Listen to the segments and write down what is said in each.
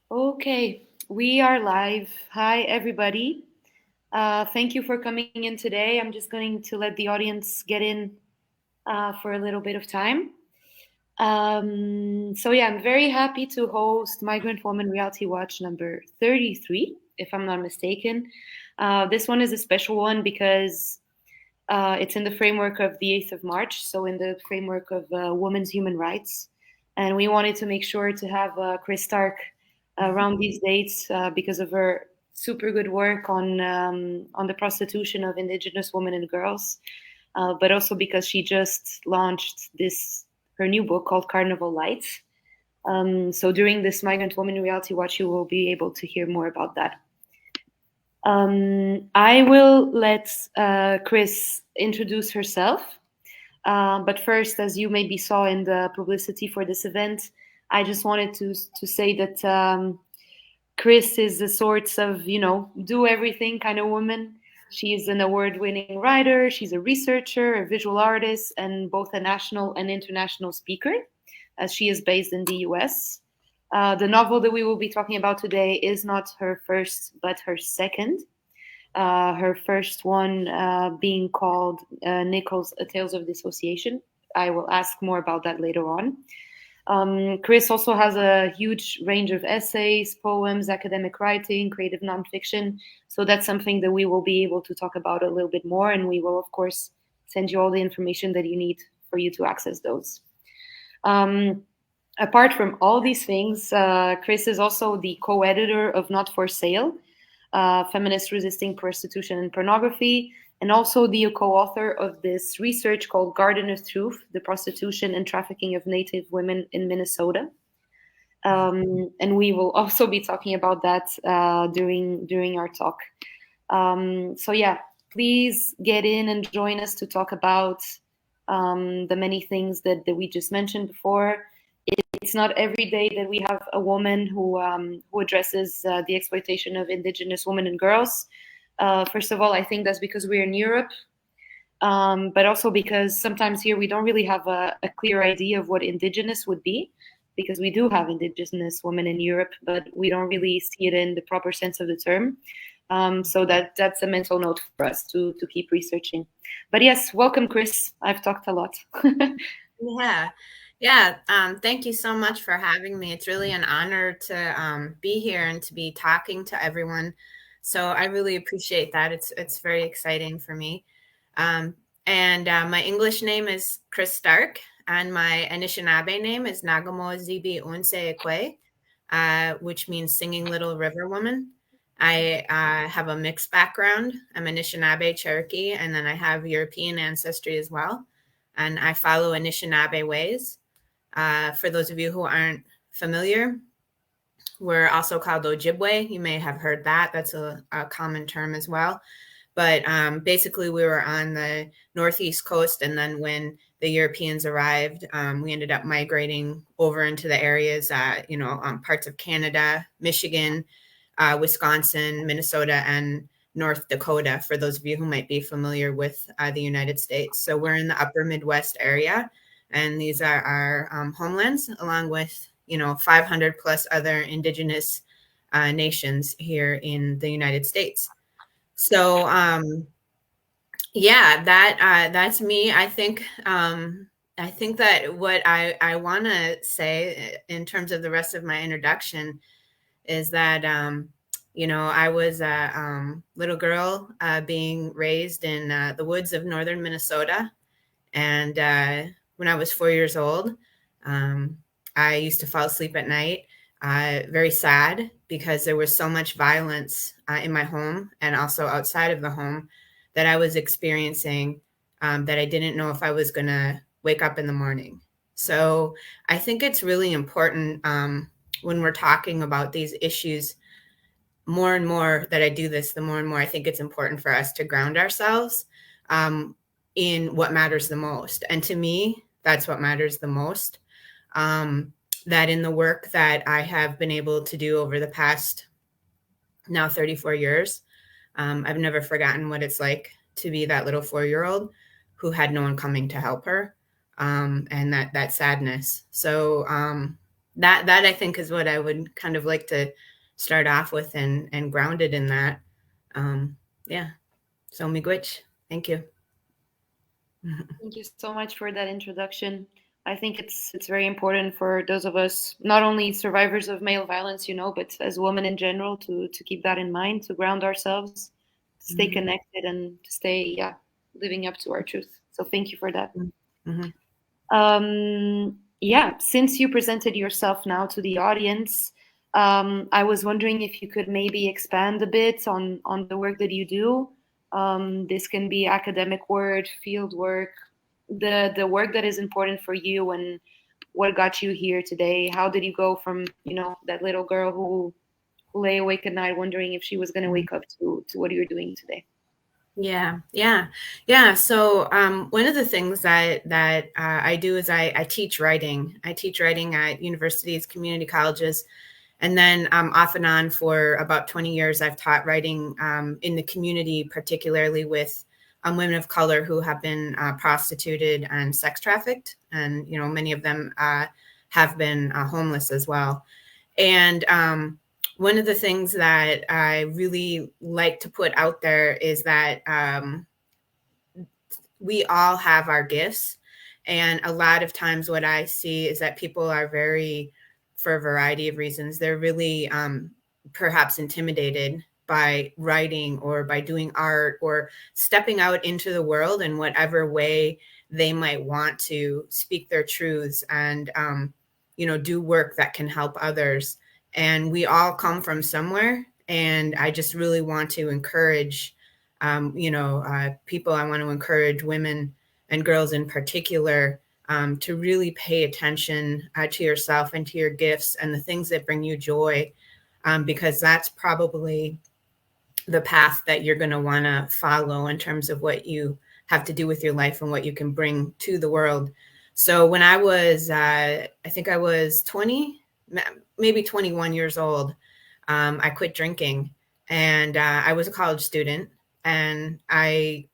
Okay, we are live. Hi, everybody. Thank you for coming in today. I'm just going to let the audience get in for a little bit of time. I'm very happy to host Migrant Woman Reality Watch number 33, if I'm not mistaken. This one is a special one because it's in the framework of the 8th of March, so in the framework of women's human rights. And we wanted to make sure to have Chris Stark around these dates because of her super good work on the prostitution of Indigenous women and girls, but also because she just launched her new book called Carnival Lights. So during this Migrant Woman Reality Watch, you will be able to hear more about that. I will let Chris introduce herself. But first, as you maybe saw in the publicity for this event, I just wanted to say that Chris is the sorts of, do everything kind of woman. She's an award-winning writer, she's a researcher, a visual artist, and both a national and international speaker, as she is based in the US. The novel that we will be talking about today is not her first, but her second. Her first one being called Nichols' Tales of Dissociation. I will ask more about that later on. Chris also has a huge range of essays, poems, academic writing, creative nonfiction. So that's something that we will be able to talk about a little bit more. And we will, of course, send you all the information that you need for you to access those. Apart from all these things, Chris is also the co-editor of Not for Sale, Feminists Resisting Prostitution and Pornography, and also the co-author of this research called Garden of Truth, the Prostitution and Trafficking of Native Women in Minnesota. And we will also be talking about that during our talk. Please get in and join us to talk about the many things that we just mentioned before. It's not every day that we have a woman who addresses the exploitation of Indigenous women and girls. First of all, I think that's because we're in Europe, but also because sometimes here we don't really have a clear idea of what Indigenous would be, because we do have Indigenous women in Europe, but we don't really see it in the proper sense of the term. So that's a mental note for us to keep researching. But yes, welcome, Chris. I've talked a lot. Yeah. Thank you so much for having me. It's really an honor to be here and to be talking to everyone. So I really appreciate that. It's very exciting for me. And my English name is Chris Stark, and my Anishinaabe name is Nagamo Zibi Unse Ekwe, which means Singing Little River Woman. I have a mixed background. I'm Anishinaabe Cherokee, and then I have European ancestry as well. And I follow Anishinaabe ways. For those of you who aren't familiar, we're also called Ojibwe. You may have heard that. That's a common term as well. But basically, we were on the northeast coast, and then when the Europeans arrived, we ended up migrating over into the areas, parts of Canada, Michigan, Wisconsin, Minnesota, and North Dakota, for those of you who might be familiar with the United States. So we're in the upper Midwest area, and these are our homelands, along with 500 plus other Indigenous nations here in the United States. So that's me. I think that what I want to say in terms of the rest of my introduction is that I was a little girl being raised in the woods of northern Minnesota, and when I was 4 years old, I used to fall asleep at night, very sad because there was so much violence in my home and also outside of the home that I was experiencing, that I didn't know if I was going to wake up in the morning. So I think it's really important when we're talking about these issues, more and more that I do this, the more and more I think it's important for us to ground ourselves in what matters the most. And to me, that's what matters the most. That in the work that I have been able to do over the past now 34 years, I've never forgotten what it's like to be that little 4-year-old who had no one coming to help her, and that sadness. So that I think is what I would kind of like to start off with, and grounded in that. Yeah. So miigwech, thank you. Thank you so much for that introduction. I think it's very important for those of us, not only survivors of male violence, but as women in general, to keep that in mind, to ground ourselves, to stay connected, and to stay, living up to our truth. So thank you for that. Since you presented yourself now to the audience, I was wondering if you could maybe expand a bit on the work that you do. This can be academic work, field work, the work that is important for you, and what got you here today. How did you go from that little girl who lay awake at night wondering if she was going to wake up to what you're doing today? Yeah. So one of the things that I do is I teach writing. I teach writing at universities, community colleges, and then off and on for about 20 years, I've taught writing in the community, particularly with women of color who have been prostituted and sex trafficked, and many of them have been homeless as well. And one of the things that I really like to put out there is that we all have our gifts. And a lot of times what I see is that people are for a variety of reasons, they're really perhaps intimidated by writing or by doing art or stepping out into the world in whatever way they might want to speak their truths and, do work that can help others. And we all come from somewhere. And I just really want to encourage, people. I want to encourage women and girls in particular to really pay attention to yourself and to your gifts and the things that bring you joy, because that's probably the path that you're going to want to follow in terms of what you have to do with your life and what you can bring to the world. So when I was, I think I was 20, maybe 21 years old, I quit drinking, and I was a college student, and I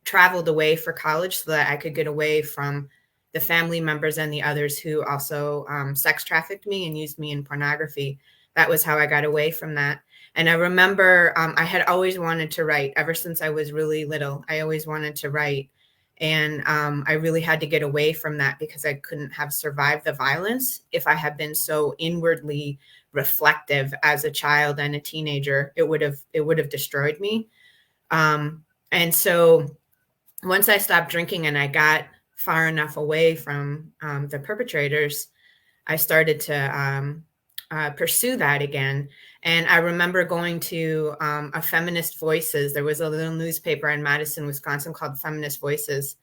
traveled away for college so that I could get away from the family members and the others who also sex trafficked me and used me in pornography. That was how I got away from that. And I remember I had always wanted to write ever since I was really little. I always wanted to write. And I really had to get away from that because I couldn't have survived the violence if I had been so inwardly reflective as a child and a teenager. It would have destroyed me. And so once I stopped drinking and I got far enough away from the perpetrators, I started to pursue that again. And I remember going to a Feminist Voices. There was a little newspaper in Madison, Wisconsin called Feminist Voices.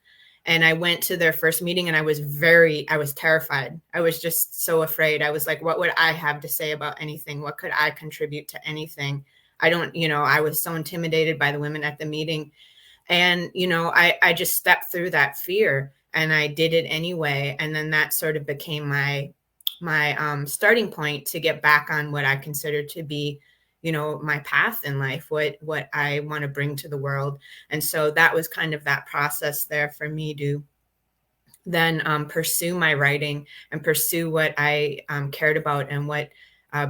And I went to their first meeting and I was terrified. I was just so afraid. I was like, what would I have to say about anything? What could I contribute to anything? I was so intimidated by the women at the meeting. And, I just stepped through that fear and I did it anyway. And then that sort of became my starting point to get back on what I consider to be, my path in life, what I want to bring to the world. And so that was kind of that process there for me to then pursue my writing and pursue what I cared about and what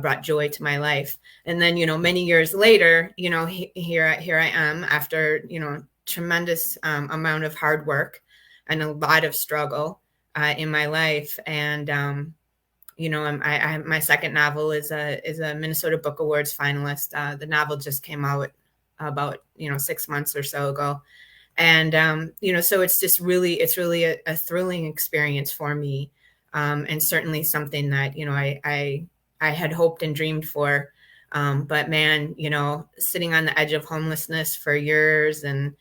brought joy to my life. And then, many years later, here I am after, tremendous amount of hard work and a lot of struggle in my life. And, my second novel is a Minnesota Book Awards finalist. The novel just came out about 6 months or so ago, and so it's really a thrilling experience for me, and certainly something that I had hoped and dreamed for, but man, sitting on the edge of homelessness for years, and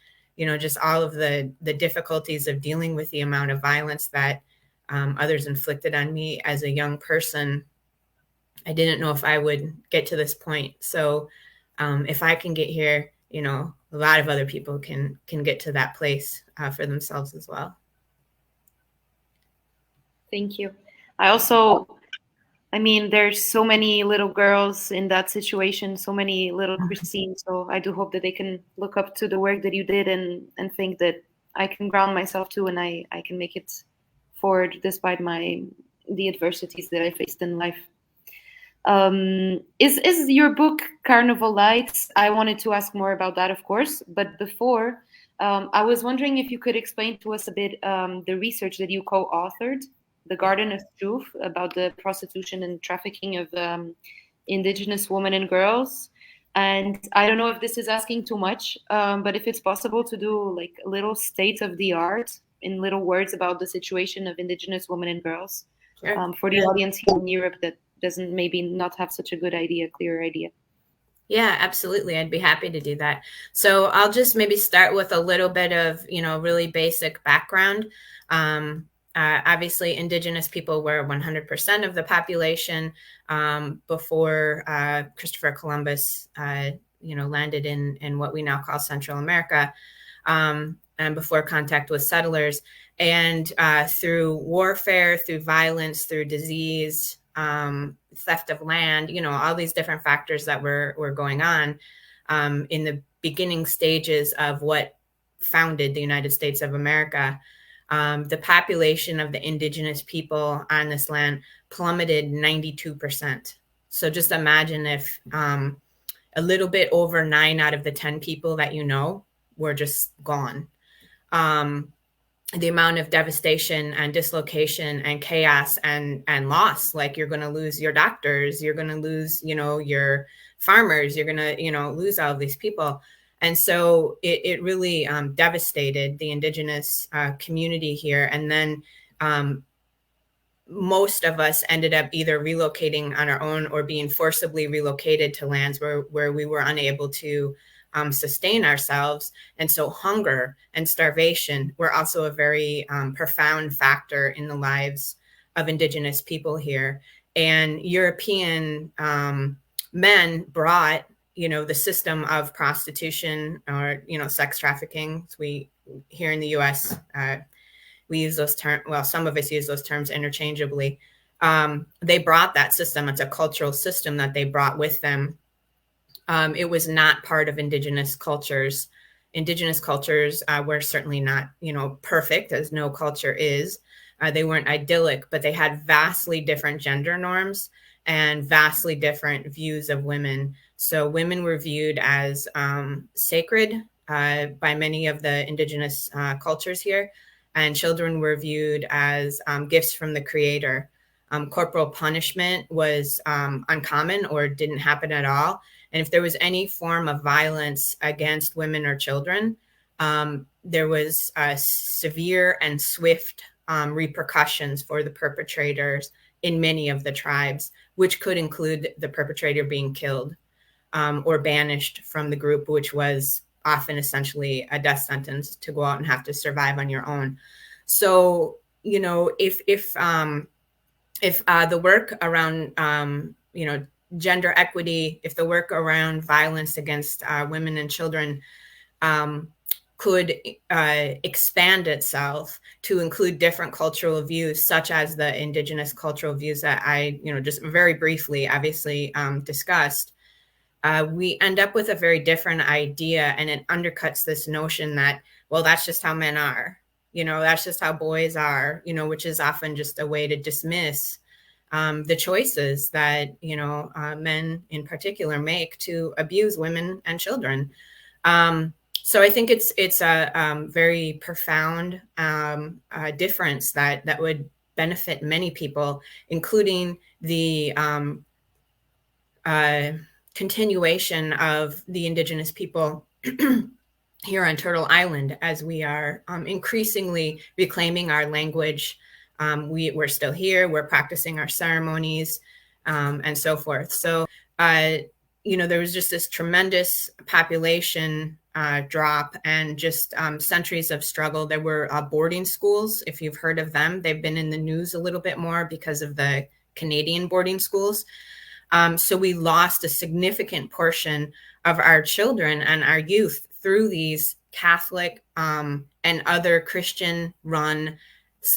just all of the difficulties of dealing with the amount of violence that others inflicted on me as a young person, I didn't know if I would get to this point. So if I can get here, a lot of other people can get to that place for themselves as well. Thank you. There's so many little girls in that situation, so many little Christine. So I do hope that they can look up to the work that you did and think that I can ground myself too, and I can make it forward despite my the adversities that I faced in life. Is your book Carnival Lights? I wanted to ask more about that, of course, but before, I was wondering if you could explain to us a bit the research that you co-authored, The Garden of Truth, about the prostitution and trafficking of indigenous women and girls. And I don't know if this is asking too much, but if it's possible to do like a little state of the art in little words about the situation of indigenous women and girls, Sure. for the audience here in Europe that doesn't maybe not have such a good idea, clear idea. Yeah, absolutely. I'd be happy to do that. So I'll just maybe start with a little bit of, really basic background. Obviously, Indigenous people were 100% of the population before Christopher Columbus, landed in what we now call Central America, and before contact with settlers. And through warfare, through violence, through disease, theft of land, all these different factors that were going on in the beginning stages of what founded the United States of America. The population of the indigenous people on this land plummeted 92%. So just imagine if a little bit over 9 out of the 10 people that were just gone. The amount of devastation and dislocation and chaos and loss, like you're going to lose your doctors, you're going to lose, your farmers, you're going to, lose all of these people. And so it really devastated the indigenous community here. And then most of us ended up either relocating on our own or being forcibly relocated to lands where we were unable to sustain ourselves. And so hunger and starvation were also a very profound factor in the lives of indigenous people here. And European men brought, the system of prostitution or, sex trafficking. So we here in the US, we use those terms. Well, some of us use those terms interchangeably. They brought that system. It's a cultural system that they brought with them. It was not part of indigenous cultures. Indigenous cultures were certainly not, perfect, as no culture is. They weren't idyllic, but they had vastly different gender norms and vastly different views of women. So women were viewed as sacred by many of the indigenous cultures here, and children were viewed as gifts from the Creator. Corporal punishment was uncommon or didn't happen at all. And if there was any form of violence against women or children, there was severe and swift repercussions for the perpetrators in many of the tribes, which could include the perpetrator being killed or banished from the group, which was often essentially a death sentence to go out and have to survive on your own. So, if the work around, gender equity, if the work around violence against women and children could expand itself to include different cultural views, such as the indigenous cultural views that I, just very briefly, obviously discussed, we end up with a very different idea, and it undercuts this notion that, well, that's just how men are, that's just how boys are, which is often just a way to dismiss the choices that, men in particular make to abuse women and children. So I think it's a very profound difference that would benefit many people, including the continuation of the indigenous people here on Turtle Island, as we are increasingly reclaiming our language. We're still here, we're practicing our ceremonies, and so forth. So, there was just this tremendous population drop and just centuries of struggle. There were boarding schools, if you've heard of them. They've been in the news a little bit more because of the Canadian boarding schools. So we lost a significant portion of our children and our youth through these Catholic and other Christian-run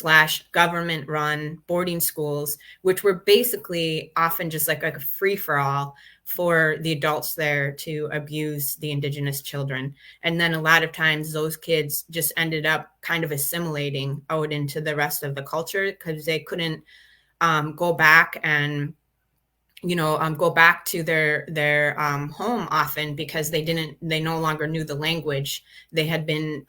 / government-run boarding schools, which were basically often just like a free-for-all for the adults there to abuse the indigenous children. And then a lot of times those kids just ended up kind of assimilating out into the rest of the culture because they couldn't go back and go back to their home often because they no longer knew the language. They had been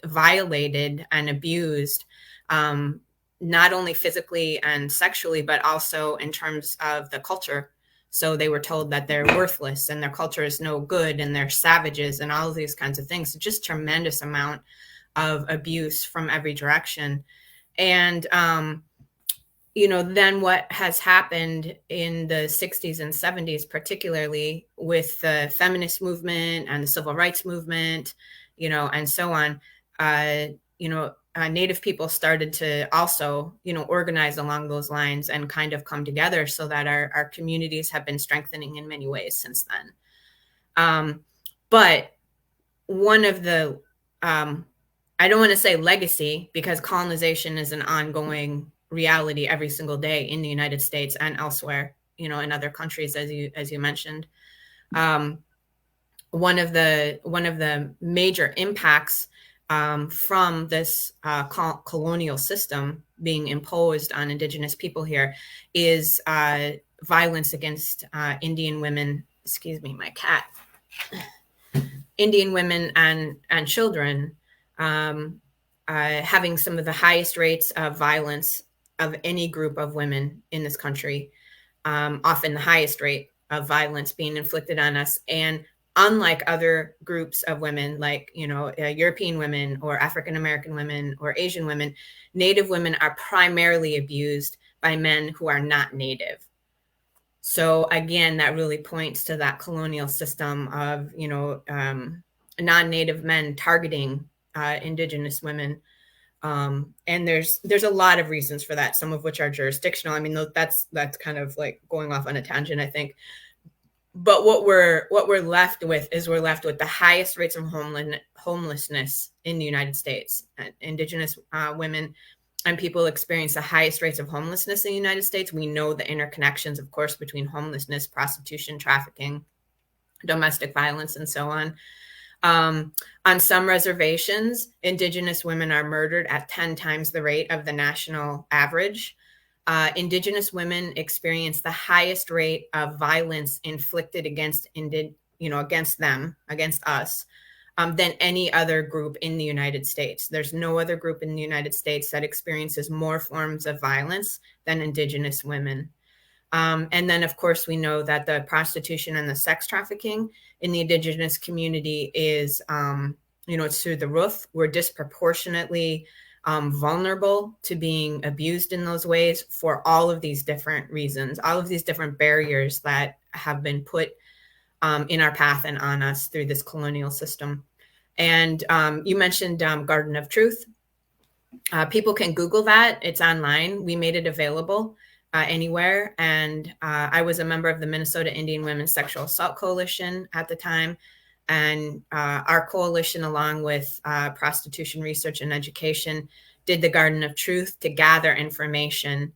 violated and abused, not only physically and sexually, but also in terms of the culture. So they were told that they're worthless and their culture is no good and they're savages and all of these kinds of things. Just tremendous amount of abuse from every direction. And then what has happened in the 60s and 70s, particularly with the feminist movement and the civil rights movement, and so on, Native people started to also, organize along those lines and kind of come together so that our communities have been strengthening in many ways since then. But one of the, I don't want to say legacy, because colonization is an ongoing reality every single day in the United States and elsewhere, in other countries, as you mentioned. One of the major impacts from this colonial system being imposed on Indigenous people here is violence against Indian women. Excuse me, my cat. Indian women and children, having some of the highest rates of violence of any group of women in this country, often the highest rate of violence being inflicted on us. And unlike other groups of women, like, European women or African American women or Asian women, Native women are primarily abused by men who are not Native. So again, that really points to that colonial system of, non-Native men targeting Indigenous women. And there's a lot of reasons for that, some of which are jurisdictional. I mean, that's kind of like going off on a tangent, I think. But what we're left with is the highest rates of homelessness in the United States. Indigenous women and people experience the highest rates of homelessness in the United States. We know the interconnections, of course, between homelessness, prostitution, trafficking, domestic violence, and so on. On some reservations, Indigenous women are murdered at 10 times the rate of the national average. Indigenous women experience the highest rate of violence inflicted against us, than any other group in the United States. There's no other group in the United States that experiences more forms of violence than Indigenous women. And then, of course, we know that the prostitution and the sex trafficking in the Indigenous community is, it's through the roof. We're disproportionately vulnerable to being abused in those ways for all of these different reasons, all of these different barriers that have been put in our path and on us through this colonial system. And you mentioned Garden of Truth. People can Google that. It's online. We made it available anywhere. And I was a member of the Minnesota Indian Women's Sexual Assault Coalition at the time. And our coalition, along with Prostitution Research and Education, did the Garden of Truth to gather information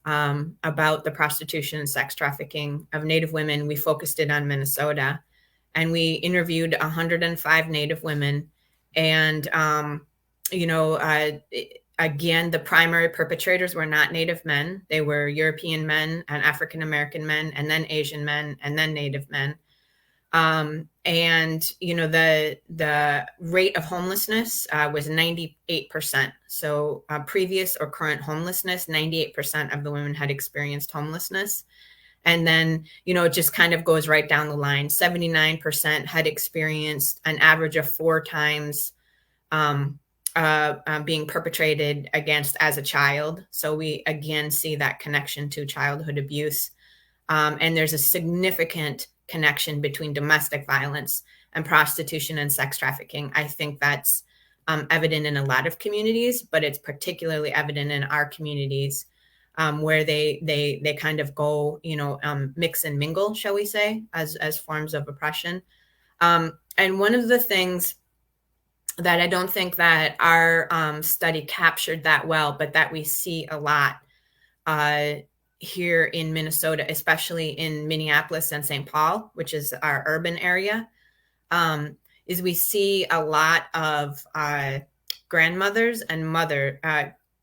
about the prostitution and sex trafficking of Native women. We focused it on Minnesota, and we interviewed 105 Native women. And, again, the primary perpetrators were not Native men. They were European men and African American men, and then Asian men, and then Native men. And the rate of homelessness was 98%. So previous or current homelessness, 98% of the women had experienced homelessness. And then, it just kind of goes right down the line. 79% had experienced an average of 4 times being perpetrated against as a child. So we again see that connection to childhood abuse. And there's a significant connection between domestic violence and prostitution and sex trafficking. I think that's evident in a lot of communities, but it's particularly evident in our communities, where they kind of go, mix and mingle, shall we say, as forms of oppression. And one of the things that I don't think that our study captured that well, but that we see a lot here in Minnesota, especially in Minneapolis and St. Paul, which is our urban area, is we see a lot of grandmothers and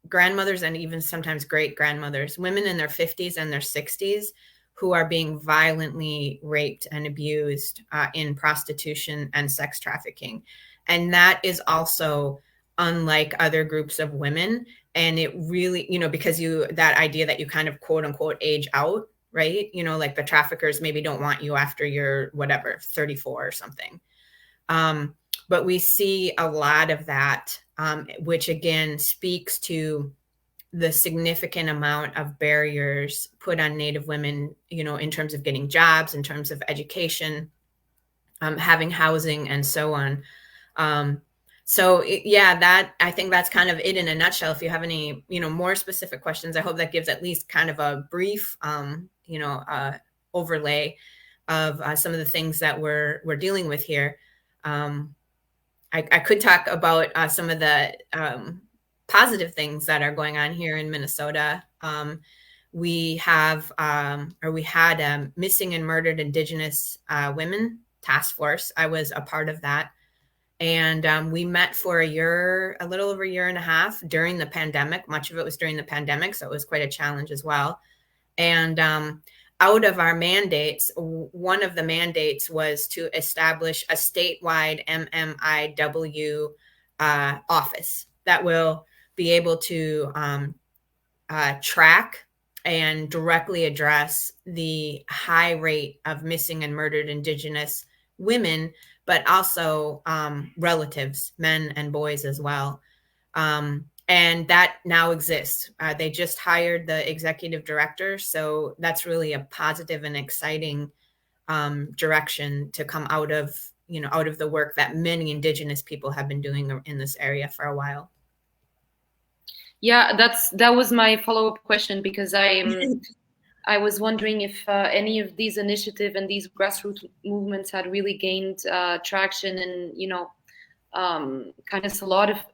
grandmothers and even sometimes great grandmothers, women in their 50s and their 60s who are being violently raped and abused in prostitution and sex trafficking. And that is also unlike other groups of women. And it really, because that idea that you kind of quote unquote age out, right? Like the traffickers maybe don't want you after you're whatever, 34 or something. But we see a lot of that, which again speaks to the significant amount of barriers put on Native women, in terms of getting jobs, in terms of education, having housing, and so on. I think that's kind of it in a nutshell. If you have any, more specific questions, I hope that gives at least kind of a brief, overlay of some of the things that we're dealing with here. I could talk about some of the positive things that are going on here in Minnesota. We had a missing and murdered Indigenous women task force. I was a part of that. And we met for a little over a year and a half during the pandemic. Much of it was during the pandemic, so it was quite a challenge as well. And out of our mandates, one of the mandates was to establish a statewide MMIW office that will be able to track and directly address the high rate of missing and murdered Indigenous women, but also relatives, men and boys as well. And that now exists. They just hired the executive director. So that's really a positive and exciting direction to come out of the work that many Indigenous people have been doing in this area for a while. Yeah, that was my follow-up question, because I was wondering if any of these initiatives and these grassroots movements had really gained traction and, kind of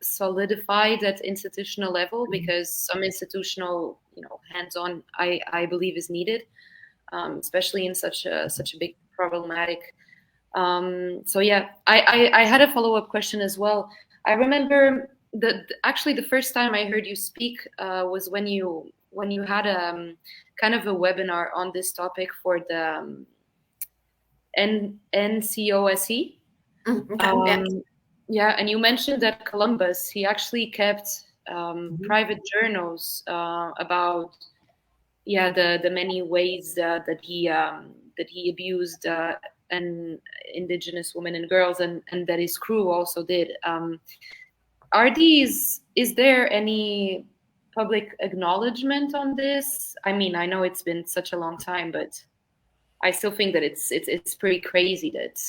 solidified at institutional level, because some institutional, hands-on, I believe is needed, especially in such a big problematic. So yeah, I had a follow-up question as well. I remember actually the first time I heard you speak was when you had kind of a webinar on this topic for the NCOSE. Yeah, and you mentioned that Columbus, he actually kept private journals about the many ways that he abused and Indigenous women and girls, and that his crew also did. Is there any public acknowledgement on this? I mean, I know it's been such a long time, but I still think that it's pretty crazy that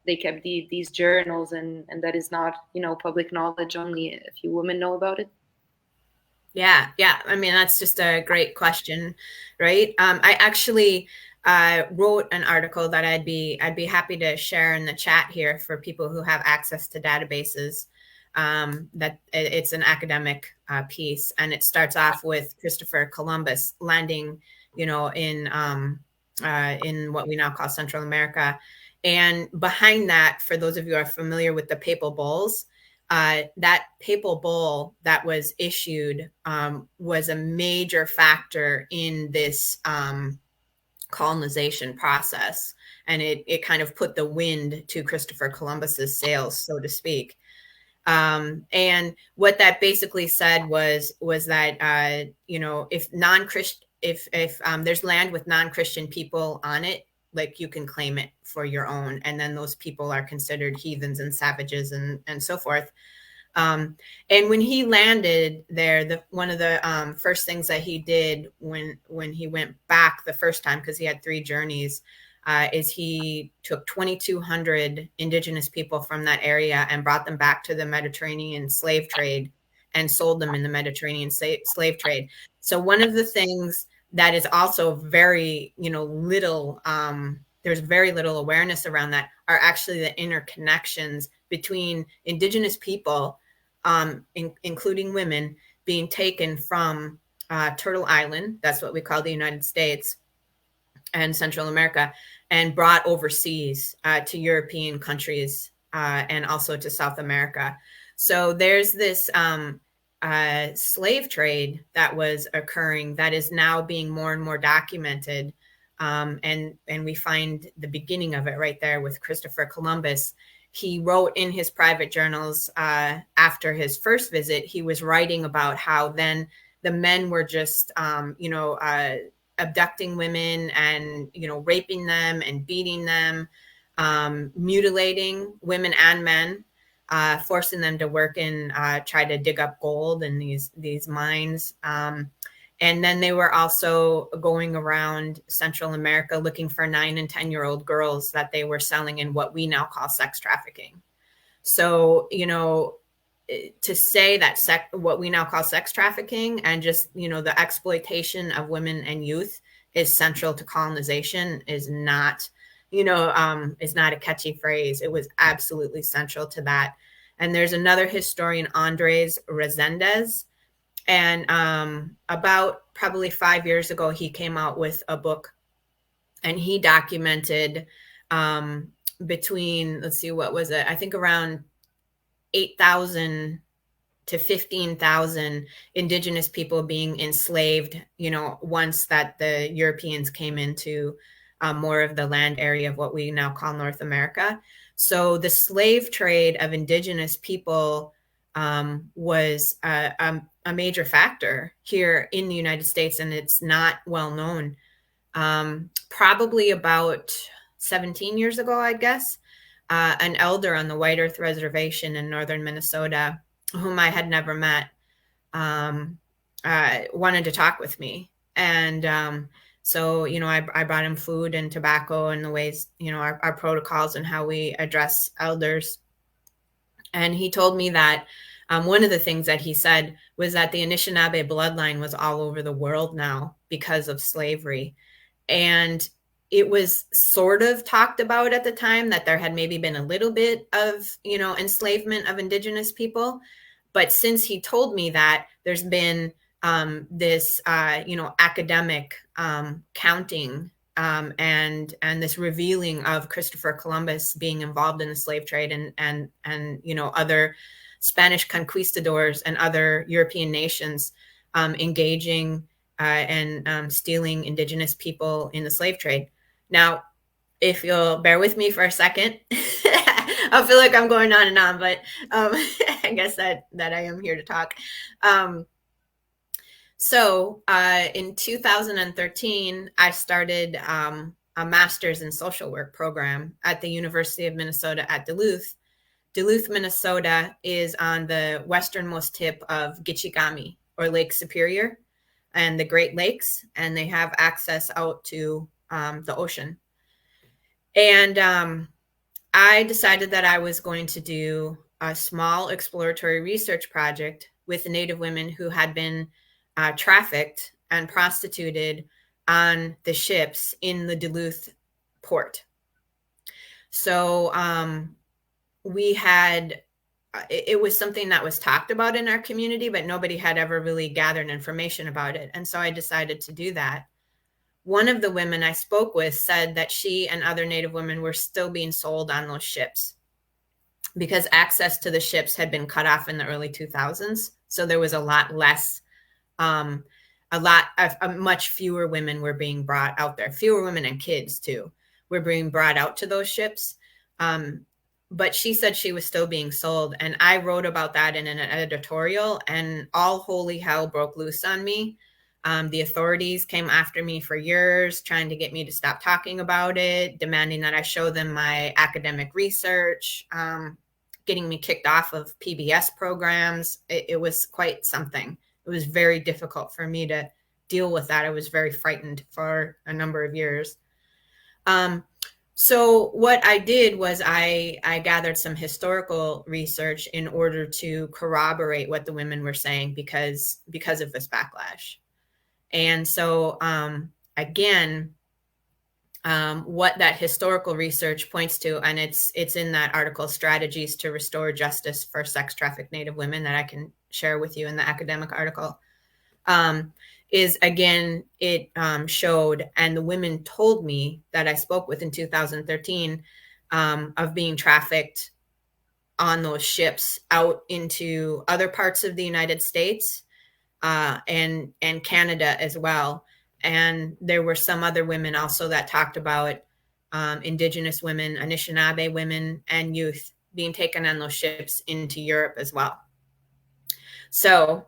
they kept these journals, and that is not, public knowledge. Only a few women know about it. Yeah. I mean, that's just a great question, right? I actually wrote an article that I'd be happy to share in the chat here for people who have access to databases. That it's an academic piece, and it starts off with Christopher Columbus landing, in what we now call Central America. And behind that, for those of you who are familiar with the papal bulls, that papal bull that was issued was a major factor in this colonization process. And it kind of put the wind to Christopher Columbus's sails, so to speak. And what that basically said was that, if there's land with non-Christian people on it, like, you can claim it for your own. And then those people are considered heathens and savages and so forth. And when he landed there, one of the first things that he did when he went back the first time, because he had 3 journeys, is he took 2,200 Indigenous people from that area and brought them back to the Mediterranean slave trade and sold them in the Mediterranean slave trade. So one of the things that is also very, little, there's very little awareness around that, are actually the interconnections between Indigenous people, including women, being taken from Turtle Island, that's what we call the United States, and Central America, and brought overseas to European countries and also to South America. So there's this slave trade that was occurring that is now being more and more documented. And we find the beginning of it right there with Christopher Columbus. He wrote in his private journals after his first visit, he was writing about how then the men were just, abducting women and, raping them and beating them, mutilating women and men, forcing them to work and try to dig up gold in these mines. And then they were also going around Central America looking for 9 and 10-year-old girls that they were selling in what we now call sex trafficking. So, to say that what we now call sex trafficking and just, the exploitation of women and youth is central to colonization is not, is not a catchy phrase. It was absolutely central to that. And there's another historian, Andres Resendez, and about probably 5 years ago, he came out with a book, and he documented between, let's see, what was it? I think around 8,000 to 15,000 indigenous people being enslaved, once that the Europeans came into more of the land area of what we now call North America. So the slave trade of indigenous people was a major factor here in the United States, and it's not well known. Probably about 17 years ago, I guess, an elder on the White Earth Reservation in northern Minnesota, whom I had never met, wanted to talk with me. And so, I brought him food and tobacco and the ways, our protocols and how we address elders. And he told me that one of the things that he said was that the Anishinaabe bloodline was all over the world now because of slavery. And it was sort of talked about at the time that there had maybe been a little bit of, enslavement of indigenous people. But since he told me that, there's been this, academic counting and this revealing of Christopher Columbus being involved in the slave trade and other Spanish conquistadors and other European nations engaging and stealing indigenous people in the slave trade. Now, if you'll bear with me for a second, I feel like I'm going on and on, but I guess that I am here to talk. So in 2013, I started a master's in social work program at the University of Minnesota at Duluth. Duluth, Minnesota is on the westernmost tip of Gitchigami, or Lake Superior, and the Great Lakes, and they have access out to the ocean. And I decided that I was going to do a small exploratory research project with Native women who had been trafficked and prostituted on the ships in the Duluth port. So we had, it was something that was talked about in our community, but nobody had ever really gathered information about it. And so I decided to do that. One of the women I spoke with said that she and other Native women were still being sold on those ships because access to the ships had been cut off in the early 2000s. So there was a lot less, much fewer women were being brought out there. Fewer women and kids too were being brought out to those ships. But she said she was still being sold. And I wrote about that in an editorial, and all holy hell broke loose on me. The authorities came after me for years, trying to get me to stop talking about it, demanding that I show them my academic research, getting me kicked off of PBS programs. It was quite something. It was very difficult for me to deal with that. I was very frightened for a number of years. So what I did was I gathered some historical research in order to corroborate what the women were saying because of this backlash. And so, again, what that historical research points to, and it's in that article, Strategies to Restore Justice for Sex Trafficked Native Women, that I can share with you in the academic article, is, again, it showed, and the women told me that I spoke with in 2013, of being trafficked on those ships out into other parts of the United States, and Canada as well. And there were some other women also that talked about Indigenous women, Anishinaabe women, and youth being taken on those ships into Europe as well. So,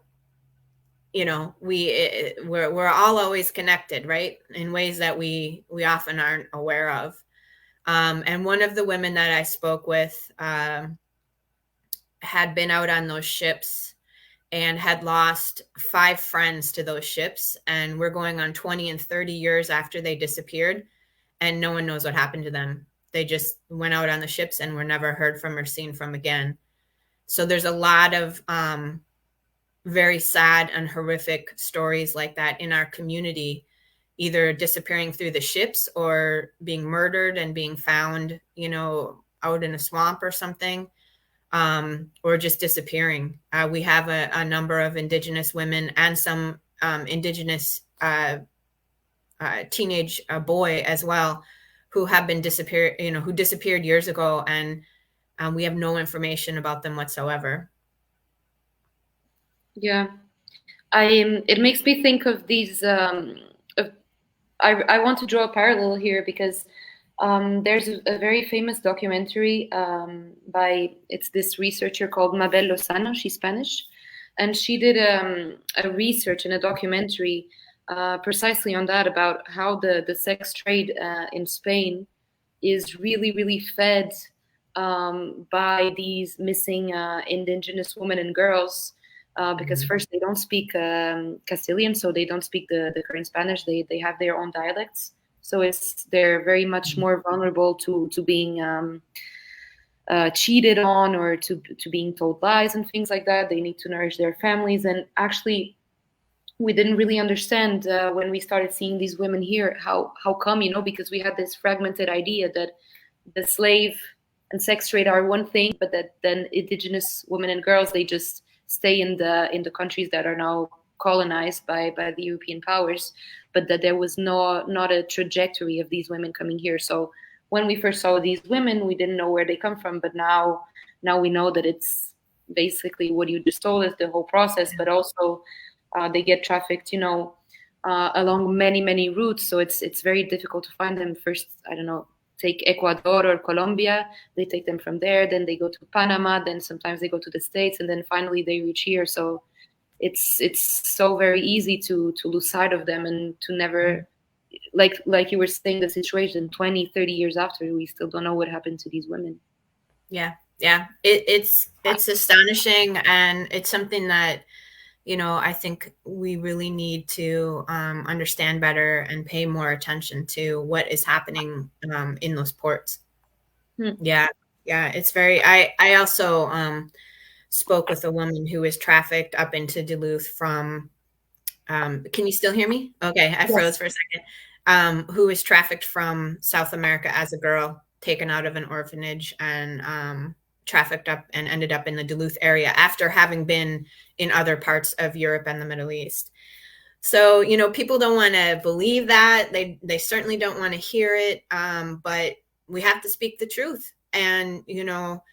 you know, we're all always connected, right? In ways that we often aren't aware of. And one of the women that I spoke with had been out on those ships and had lost 5 friends to those ships. And we're going on 20 and 30 years after they disappeared, and no one knows what happened to them. They just went out on the ships and were never heard from or seen from again. So there's a lot of very sad and horrific stories like that in our community, either disappearing through the ships or being murdered and being found, you know, out in a swamp or something, or just disappearing. We have a number of Indigenous women and some Indigenous teenage boy as well, who have been disappeared, you know, who disappeared years ago, and we have no information about them whatsoever. Yeah, it makes me think of these. I want to draw a parallel here because there's a very famous documentary by this researcher called Mabel Lozano. She's Spanish, and she did a research in a documentary precisely on that, about how the sex trade in Spain is really fed by these missing indigenous women and girls. Because first they don't speak Castilian, so they don't speak the current Spanish. They have their own dialects, so they're very much more vulnerable to being cheated on, or to being told lies and things like that. They need to nourish their families, and actually, we didn't really understand when we started seeing these women here how come, you know, because we had this fragmented idea that the slave and sex trade are one thing, but that then indigenous women and girls, they just stay in the countries that are now colonized by the European powers, but that there was not a trajectory of these women coming here. So when we first saw these women, we didn't know where they come from, but now we know that it's basically what you just told us, the whole process, but also they get trafficked, you know, along many routes. So it's very difficult to find them. First, I don't know, take Ecuador or Colombia, they take them from there, then they go to Panama, then sometimes they go to the States, and then finally they reach here. So it's so very easy to lose sight of them, and to never, like you were saying, the situation 20, 30 years after, we still don't know what happened to these women. Yeah. It's astonishing, and it's something that, you know, I think we really need to understand better and pay more attention to what is happening in those ports. Yeah, it's very. I also spoke with a woman who was trafficked up into Duluth from. Can you still hear me? Okay, I froze for a second. Who was trafficked from South America as a girl, taken out of an orphanage, and trafficked up and ended up in the Duluth area after having been in other parts of Europe and the Middle East. So, you know, people don't want to believe that. They certainly don't want to hear it. But we have to speak the truth. And, you know,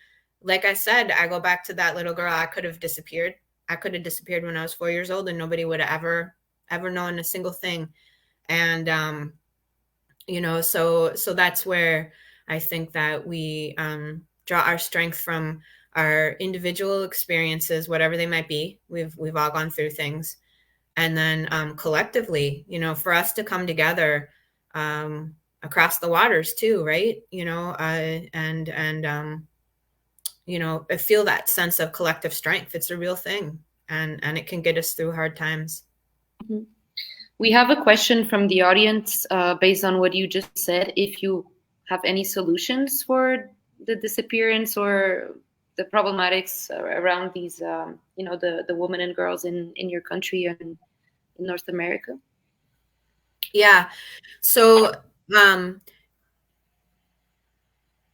like I said, I go back to that little girl. I could have disappeared. I could have disappeared when I was 4 years old, and nobody would have ever known a single thing. And, you know, so that's where I think that we draw our strength from our individual experiences, whatever they might be. We've all gone through things. And then collectively, you know, for us to come together across the waters too, right? You know, and you know, feel that sense of collective strength. It's a real thing, and it can get us through hard times. Mm-hmm. We have a question from the audience based on what you just said. If you have any solutions for the disappearance or the problematics around these, you know, the women and girls in your country and in North America? Yeah. So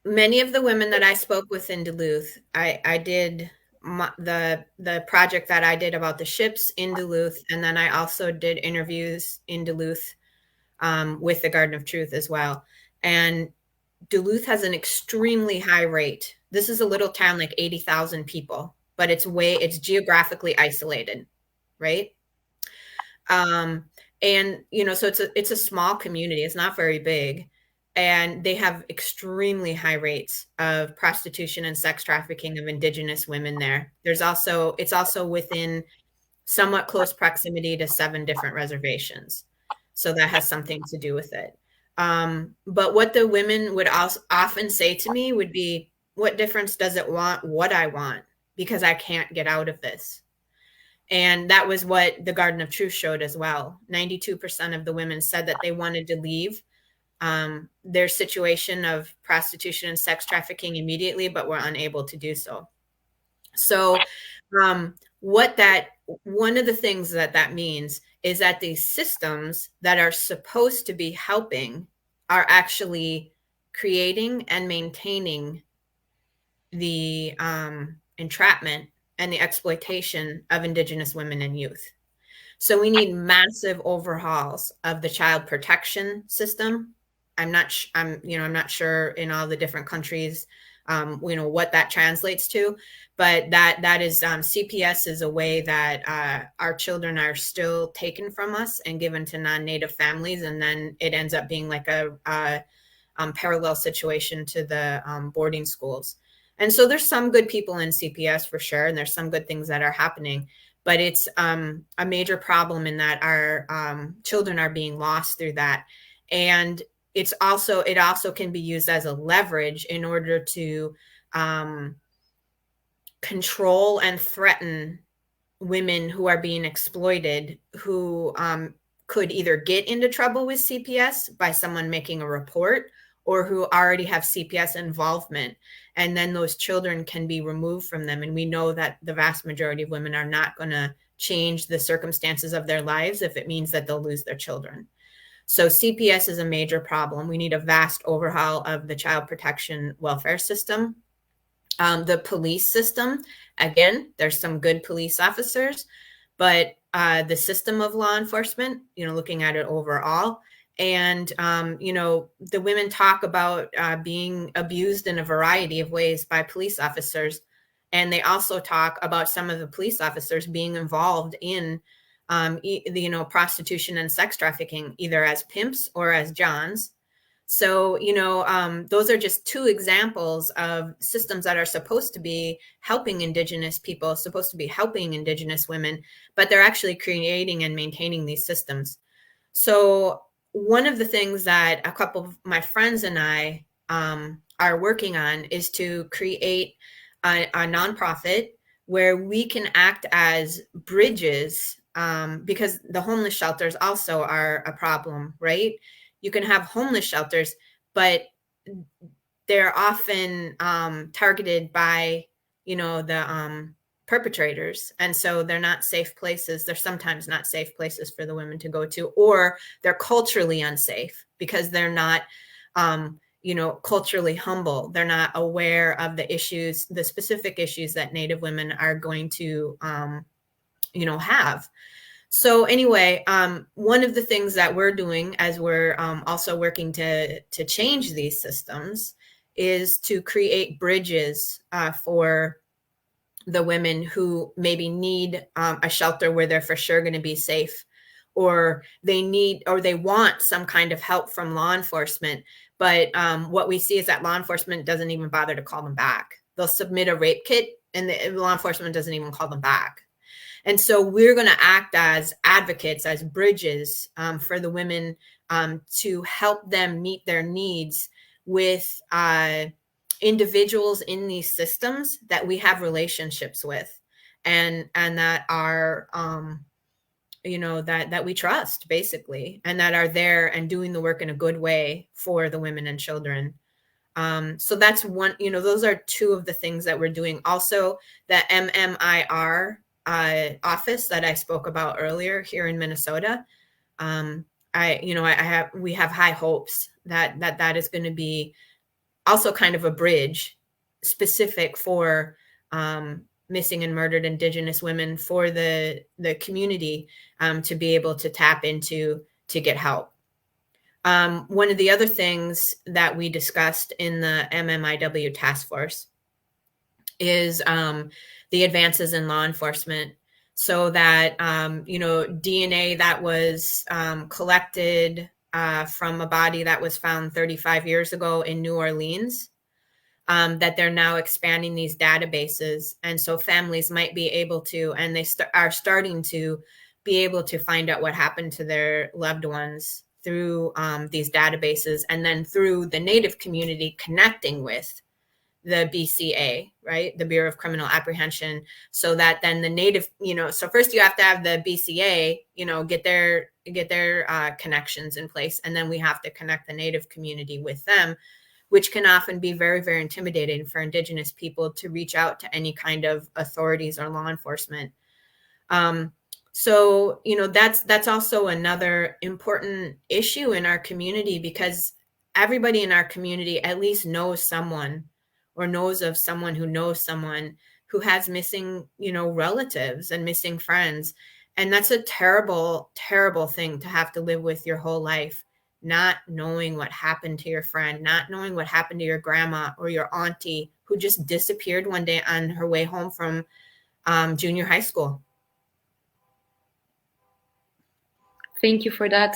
many of the women that I spoke with in Duluth, I did the project that I did about the ships in Duluth, and then I also did interviews in Duluth with the Garden of Truth as well. And Duluth has an extremely high rate. This is a little town, like 80,000 people, but it's geographically isolated, right? And so it's a small community. It's not very big, and they have extremely high rates of prostitution and sex trafficking of Indigenous women there. It's also within somewhat close proximity to 7 different reservations. So that has something to do with it. But what the women would also often say to me would be, what difference does it want what I want? Because I can't get out of this. And that was what the Garden of Truth showed as well. 92% of the women said that they wanted to leave their situation of prostitution and sex trafficking immediately, but were unable to do so. So one of the things that means is that these systems that are supposed to be helping are actually creating and maintaining the entrapment and the exploitation of Indigenous women and youth. So we need massive overhauls of the child protection system. I'm not sure in all the different countries, what that translates to, but that is CPS is a way that our children are still taken from us and given to non-Native families, and then it ends up being like a parallel situation to the boarding schools. And so there's some good people in CPS for sure, and there's some good things that are happening, but it's a major problem in that our children are being lost through that. And it also can be used as a leverage in order to control and threaten women who are being exploited, who could either get into trouble with CPS by someone making a report, or who already have CPS involvement. And then those children can be removed from them. And we know that the vast majority of women are not going to change the circumstances of their lives if it means that they'll lose their children. So CPS is a major problem. We need a vast overhaul of the child protection welfare system. The police system, again, there's some good police officers, but the system of law enforcement, looking at it overall, and, the women talk about being abused in a variety of ways by police officers. And they also talk about some of the police officers being involved in, prostitution and sex trafficking, either as pimps or as Johns. So, those are just 2 examples of systems that are supposed to be helping Indigenous people, supposed to be helping Indigenous women, but they're actually creating and maintaining these systems. So one of the things that a couple of my friends and I are working on is to create a nonprofit where we can act as bridges, because the homeless shelters also are a problem, right? You can have homeless shelters, but they're often targeted by, the perpetrators. And so they're not safe places. They're sometimes not safe places for the women to go to, or they're culturally unsafe because they're not, culturally humble. They're not aware of the issues, the specific issues that Native women are going to, have. So anyway, one of the things that we're doing as we're also working to change these systems is to create bridges for the women who maybe need a shelter where they're for sure going to be safe, or they want some kind of help from law enforcement. But what we see is that law enforcement doesn't even bother to call them back. They'll submit a rape kit and the law enforcement doesn't even call them back. And so we're going to act as advocates, as bridges for the women to help them meet their needs with individuals in these systems that we have relationships with, and that are, that we trust, basically, and that are there and doing the work in a good way for the women and children. So that's one, those are 2 of the things that we're doing. Also, the MMIR office that I spoke about earlier here in Minnesota. We have high hopes that is going to be also kind of a bridge specific for missing and murdered Indigenous women, for the community to be able to tap into to get help. One of the other things that we discussed in the MMIW task force is the advances in law enforcement, so that DNA that was collected from a body that was found 35 years ago in New Orleans, that they're now expanding these databases, and so families might be able to, and they are starting to be able to find out what happened to their loved ones through these databases, and then through the Native community connecting with the BCA, right? The Bureau of Criminal Apprehension, so that then the Native, so first you have to have the BCA, get their connections in place. And then we have to connect the Native community with them, which can often be very, very intimidating for Indigenous people to reach out to any kind of authorities or law enforcement. So, that's also another important issue in our community, because everybody in our community at least knows someone, or knows of someone who knows someone who has missing, relatives and missing friends. And that's a terrible, terrible thing to have to live with your whole life, not knowing what happened to your friend, not knowing what happened to your grandma or your auntie who just disappeared one day on her way home from junior high school. Thank you for that.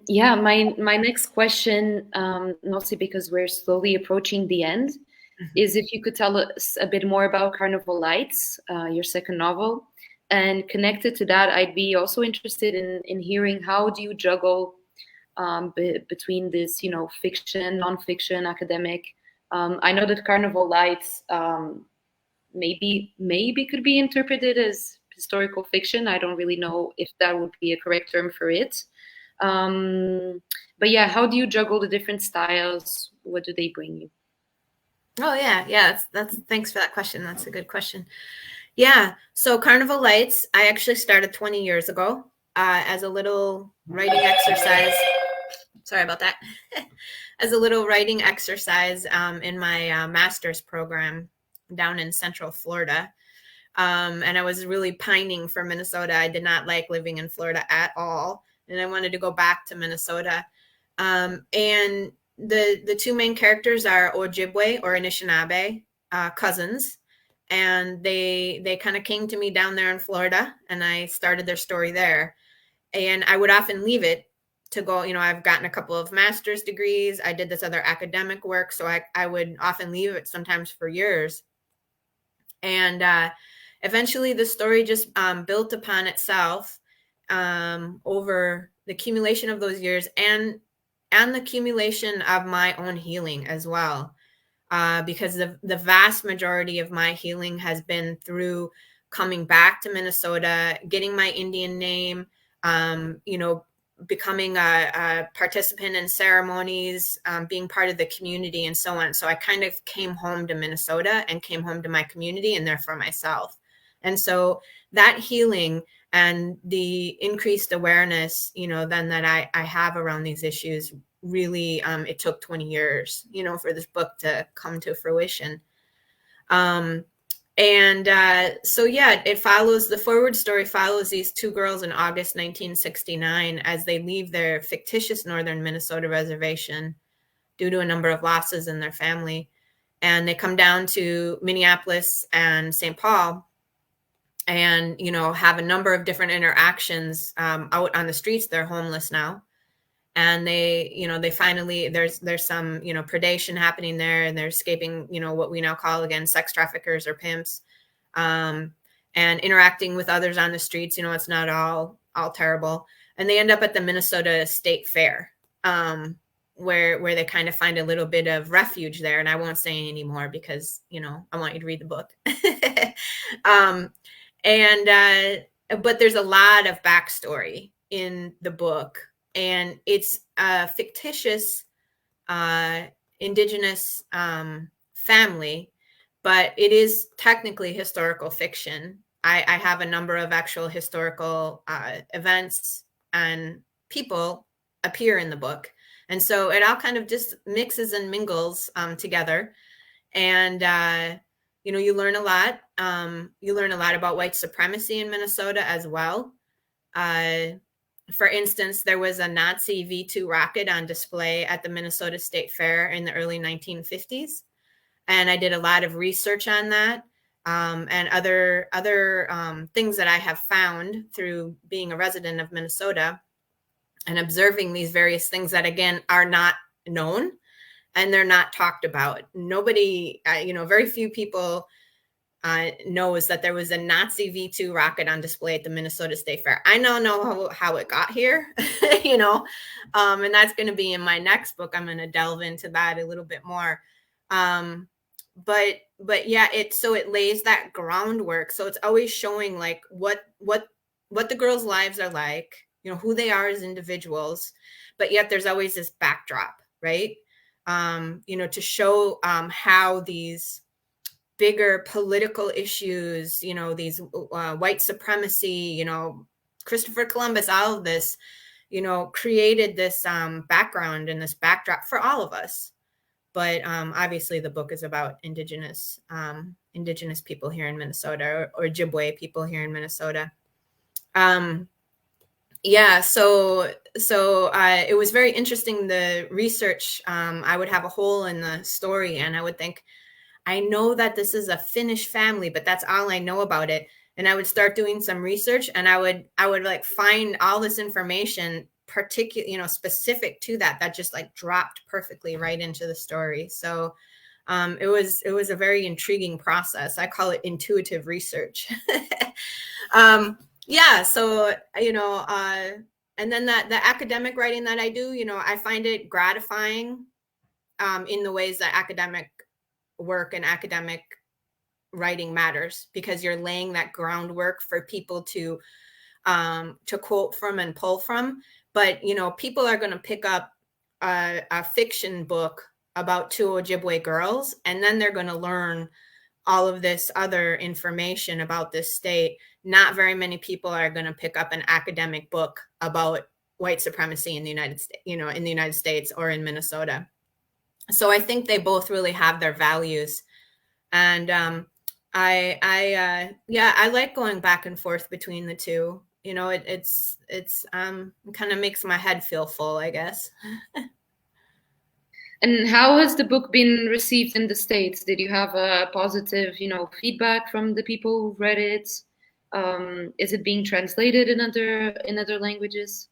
Yeah, my next question, mostly because we're slowly approaching the end, is if you could tell us a bit more about Carnival Lights, your second novel. And connected to that, I'd be also interested in hearing, how do you juggle between this, fiction, nonfiction, academic? I know that Carnival Lights maybe could be interpreted as historical fiction. I don't really know if that would be a correct term for it. But yeah, how do you juggle the different styles? What do they bring you? Oh yeah. That's thanks for that question. That's a good question. Yeah. So Carnival Lights, I actually started 20 years ago as a little writing exercise. Sorry about that. As a little writing exercise in my master's program down in Central Florida. And I was really pining for Minnesota. I did not like living in Florida at all, and I wanted to go back to Minnesota. And the two main characters are Ojibwe, or Anishinaabe, cousins, and they kind of came to me down there in Florida, and I started their story there. And I would often leave it to go, I've gotten a couple of master's degrees. I did this other academic work, so I would often leave it sometimes for years. And eventually the story just built upon itself over the accumulation of those years, and the accumulation of my own healing as well. Because the vast majority of my healing has been through coming back to Minnesota, getting my Indian name, becoming a participant in ceremonies, being part of the community, and so on. So I kind of came home to Minnesota and came home to my community, and therefore myself. And so that healing and the increased awareness, then that I have around these issues, really, it took 20 years, for this book to come to fruition. So yeah, the forward story follows these two girls in August 1969 as they leave their fictitious northern Minnesota reservation due to a number of losses in their family. And they come down to Minneapolis and St. Paul, and, have a number of different interactions out on the streets. They're homeless now. And they finally, there's some, predation happening there, and they're escaping, what we now call, again, sex traffickers or pimps, and interacting with others on the streets. It's not all terrible. And they end up at the Minnesota State Fair, where they kind of find a little bit of refuge there. And I won't say any more because, I want you to read the book. But there's a lot of backstory in the book, and it's a fictitious Indigenous family, but it is technically historical fiction. I have a number of actual historical events and people appear in the book. And so it all kind of just mixes and mingles together. And you learn a lot. You learn a lot about white supremacy in Minnesota as well. For instance, there was a Nazi V-2 rocket on display at the Minnesota State Fair in the early 1950s. And I did a lot of research on that, and other things that I have found through being a resident of Minnesota and observing these various things that, again, are not known and they're not talked about. Nobody, very few people knows that there was a Nazi V-2 rocket on display at the Minnesota State Fair. I don't know how it got here, and that's going to be in my next book. I'm going to delve into that a little bit more. But yeah, it lays that groundwork. So it's always showing like what the girls' lives are like, who they are as individuals, but yet there's always this backdrop, right? To show how these bigger political issues, these white supremacy, Christopher Columbus, all of this, created this background and this backdrop for all of us. But obviously the book is about indigenous people here in Minnesota, or Ojibwe people here in Minnesota. Yeah, so it was very interesting, the research. I would have a hole in the story and I would think, I know that this is a Finnish family, but that's all I know about it. And I would start doing some research and I would like find all this information specific to that just like dropped perfectly right into the story. So it was a very intriguing process. I call it intuitive research. Yeah, so and then the academic writing that I do, I find it gratifying in the ways that academic work and academic writing matters, because you're laying that groundwork for people to quote from and pull from. But people are going to pick up a fiction book about two Ojibwe girls, and then they're going to learn all of this other information about this state. Not very many people are going to pick up an academic book about white supremacy in the United States, in the United States or in Minnesota. So I think they both really have their values. And I like going back and forth between the two. It's kind of makes my head feel full, I guess. And how has the book been received in the States? Did you have a positive, feedback from the people who read it? Is it being translated in other languages?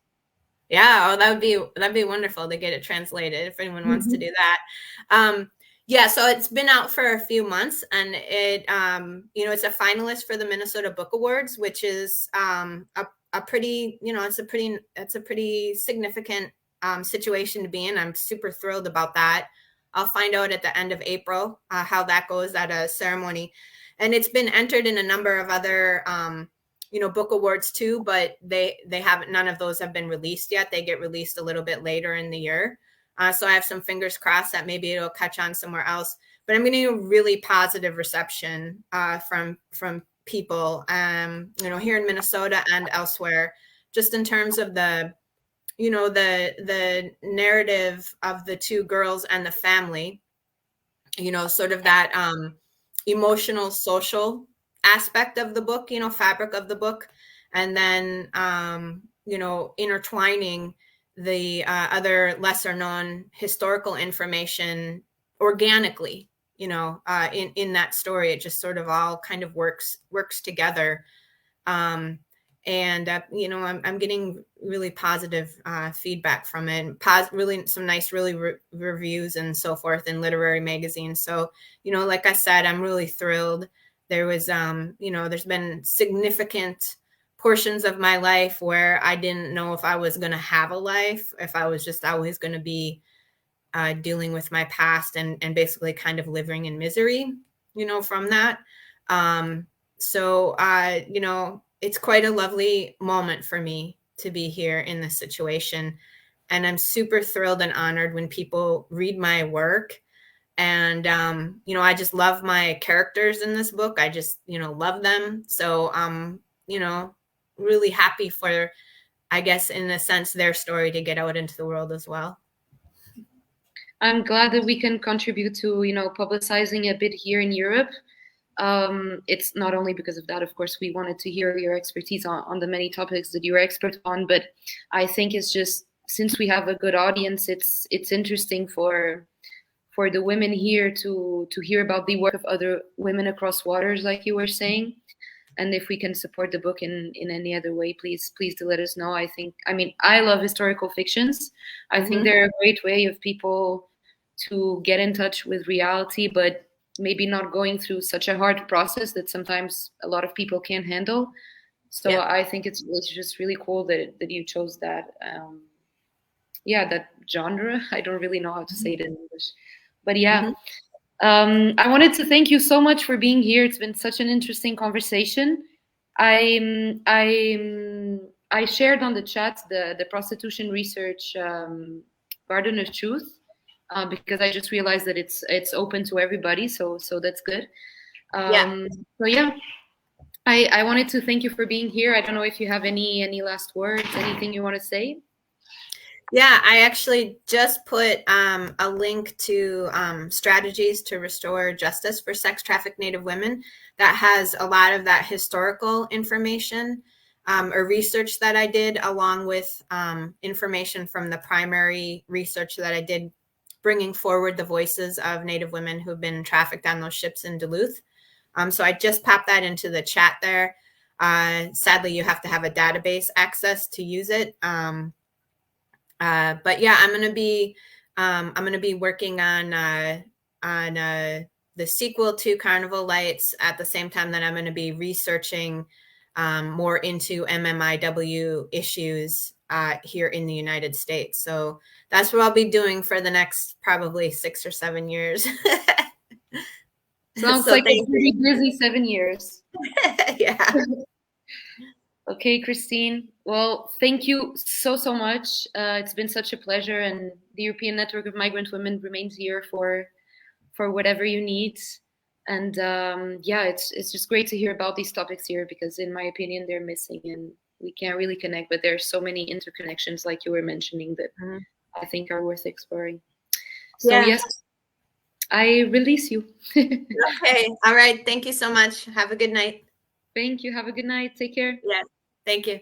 Yeah, that'd be wonderful to get it translated if anyone wants to do that. Yeah, so it's been out for a few months, and it it's a finalist for the Minnesota Book Awards, which is a pretty, it's a pretty significant situation to be in. I'm super thrilled about that. I'll find out at the end of April how that goes at a ceremony. And it's been entered in a number of other book awards too, but they haven't, none of those have been released yet. They get released a little bit later in the year. So I have some fingers crossed that maybe it'll catch on somewhere else. But I'm getting a really positive reception from people, here in Minnesota and elsewhere, just in terms of the narrative of the two girls and the family, sort of that emotional, social aspect of the book, fabric of the book, and then intertwining the other lesser known historical information organically, in that story. It just sort of all kind of works together. And I'm getting really positive feedback from it, really some nice reviews and so forth in literary magazines. So, like I said, I'm really thrilled. There was, there's been significant portions of my life where I didn't know if I was going to have a life, if I was just always going to be dealing with my past and basically kind of living in misery, from that. So, it's quite a lovely moment for me to be here in this situation. And I'm super thrilled and honored when people read my work. And, I just love my characters in this book. I just, love them. So I'm, really happy for, I guess, in a sense, their story to get out into the world as well. I'm glad that we can contribute to, publicizing a bit here in Europe. It's not only because of that, of course, we wanted to hear your expertise on the many topics that you're expert on, but I think it's just, since we have a good audience, it's interesting for the women here to hear about the work of other women across waters, like you were saying. And if we can support the book in any other way, please do let us know. I love historical fictions. I think they're a great way of people to get in touch with reality, but maybe not going through such a hard process that sometimes a lot of people can't handle. So yeah. I think it's just really cool that you chose that. That genre. I don't really know how to say it in English, but yeah. I wanted to thank you so much for being here. It's been such an interesting conversation. I shared on the chat the prostitution research Garden of Truth because I just realized that it's open to everybody. So that's good. So yeah, I wanted to thank you for being here. I don't know if you have any last words, anything you want to say. Yeah, I actually just put a link to strategies to restore justice for sex-trafficked Native women that has a lot of that historical information or research that I did, along with information from the primary research that I did, bringing forward the voices of Native women who've been trafficked on those ships in Duluth. So I just popped that into the chat there. Sadly, you have to have a database access to use it. But yeah, I'm gonna be working on the sequel to Carnival Lights at the same time that I'm going to be researching more into MMIW issues here in the United States. So that's what I'll be doing for the next probably 6 or 7 years. Sounds like a pretty busy 7 years. Yeah. Okay, Christine. Well, thank you so much. It's been such a pleasure, and the European Network of Migrant Women remains here for whatever you need. And it's just great to hear about these topics here because, in my opinion, they're missing and we can't really connect. But there's so many interconnections, like you were mentioning, that I think are worth exploring. So yes, I release you. Okay. All right. Thank you so much. Have a good night. Thank you. Have a good night. Take care. Yeah. Thank you.